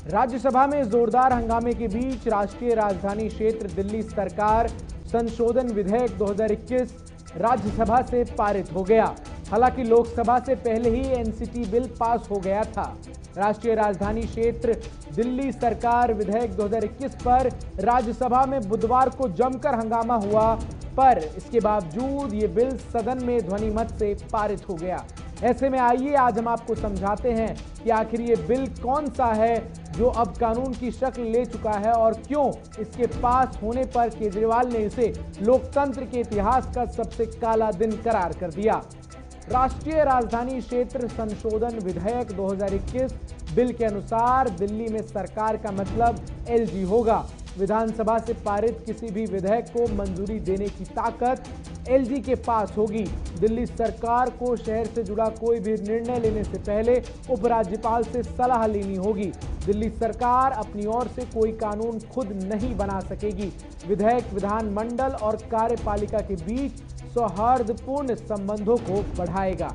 राज्यसभा में जोरदार हंगामे के बीच राष्ट्रीय राजधानी क्षेत्र दिल्ली सरकार संशोधन विधेयक 2021 राज्यसभा से पारित हो गया। हालांकि लोकसभा से पहले ही एनसीटी बिल पास हो गया था। राष्ट्रीय राजधानी क्षेत्र दिल्ली सरकार विधेयक 2021 पर राज्यसभा में बुधवार को जमकर हंगामा हुआ, पर इसके बावजूद ये बिल सदन में ध्वनिमत से पारित हो गया। ऐसे में आइए आज हम आपको समझाते हैं कि आखिर ये बिल कौन सा है जो अब कानून की शक्ल ले चुका है और क्यों इसके पास होने पर केजरीवाल ने इसे लोकतंत्र के इतिहास का सबसे काला दिन करार कर दिया। राष्ट्रीय राजधानी क्षेत्र संशोधन विधेयक 2021 बिल के अनुसार दिल्ली में सरकार का मतलब एलजी होगा। विधानसभा से पारित किसी भी विधेयक को मंजूरी देने की ताकत एलजी के पास होगी। दिल्ली सरकार को शहर से जुड़ा कोई भी निर्णय लेने से पहले उपराज्यपाल से सलाह लेनी होगी। दिल्ली सरकार अपनी ओर से कोई कानून खुद नहीं बना सकेगी। विधेयक विधानमंडल और कार्यपालिका के बीच सौहार्दपूर्ण संबंधों को बढ़ाएगा।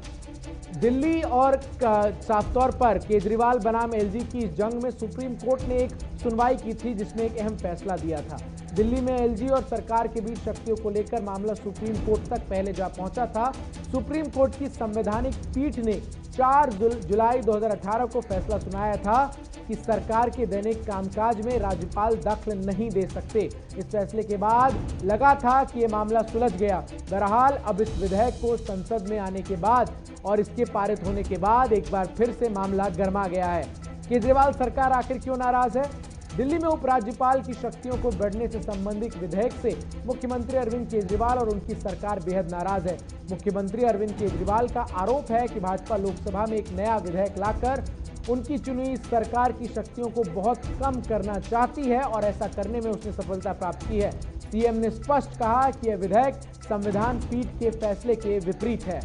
दिल्ली और साफ तौर पर केजरीवाल बनाम एलजी की इस जंग में सुप्रीम कोर्ट ने एक सुनवाई की थी, जिसमें एक अहम फैसला दिया था। दिल्ली में एलजी और सरकार के बीच शक्तियों को लेकर मामला सुप्रीम कोर्ट तक पहले जा पहुंचा था। सुप्रीम कोर्ट की संवैधानिक पीठ ने 4 जुलाई 2018 को फैसला सुनाया था कि सरकार के दैनिक कामकाज में राज्यपाल दखल नहीं दे सकते। इस फैसले के बाद लगा था कि यह मामला सुलझ गया। बहरहाल अब इस विधेयक को संसद में आने के बाद और इसके पारित होने के बाद एक बार फिर से मामला गर्मा गया है। केजरीवाल सरकार आखिर क्यों नाराज है? दिल्ली में उपराज्यपाल की शक्तियों को बढ़ने से संबंधित विधेयक से मुख्यमंत्री अरविंद केजरीवाल और उनकी सरकार बेहद नाराज है। मुख्यमंत्री अरविंद केजरीवाल का आरोप है कि भाजपा लोकसभा में एक नया विधेयक लाकर उनकी चुनी सरकार की शक्तियों को बहुत कम करना चाहती है और ऐसा करने में उसने सफलता प्राप्त की है। सीएम ने स्पष्ट कहा कि यह विधेयक संविधान पीठ के फैसले के विपरीत है।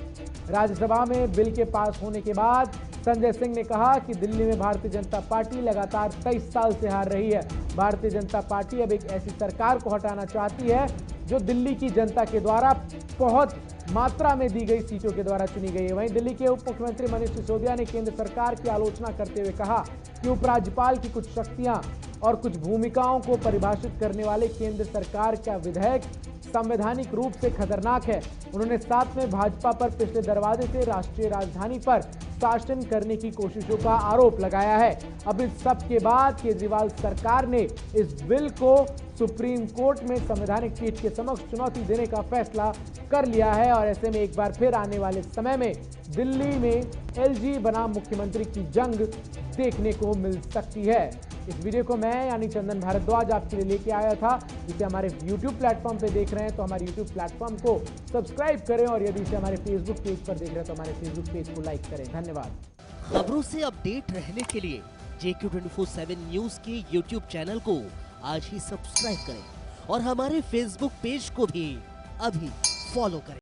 राज्यसभा में बिल के पास होने के बाद संजय सिंह ने कहा कि दिल्ली में भारतीय जनता पार्टी लगातार 23 साल से हार रही है। भारतीय जनता पार्टी अब एक ऐसी सरकार को हटाना चाहती है जो दिल्ली की जनता के द्वारा बहुत मात्रा में दी गई सीटों के द्वारा चुनी गई है। वहीं दिल्ली के उप मुख्यमंत्री मनीष सिसोदिया ने केंद्र सरकार की आलोचना करते हुए कहा कि उपराज्यपाल की कुछ शक्तियां और कुछ भूमिकाओं को परिभाषित करने वाले केंद्र सरकार का विधेयक संवैधानिक रूप से खतरनाक है। उन्होंने साथ में भाजपा पर पिछले दरवाजे से राष्ट्रीय राजधानी पर शासन करने की कोशिशों का आरोप लगाया है। अब इस सब के बाद केजरीवाल सरकार ने इस बिल को सुप्रीम कोर्ट में संवैधानिक पीठ के समक्ष चुनौती देने का फैसला कर लिया है और ऐसे में एक बार फिर आने वाले समय में दिल्ली में एलजी बनाम मुख्यमंत्री की जंग देखने को मिल सकती है। इस वीडियो को मैं यानी चंदन भारद्वाज आपके लिए लेके आया था। जिसे हमारे YouTube प्लेटफॉर्म पे देख रहे हैं तो हमारे YouTube प्लेटफॉर्म को सब्सक्राइब करें और यदि इसे हमारे Facebook पेज पर देख रहे हैं तो हमारे Facebook पेज को लाइक करें। धन्यवाद। खबरों से अपडेट रहने के लिए JQ24/7 न्यूज के YouTube चैनल को आज ही सब्सक्राइब करें और हमारे Facebook पेज को भी अभी फॉलो करें।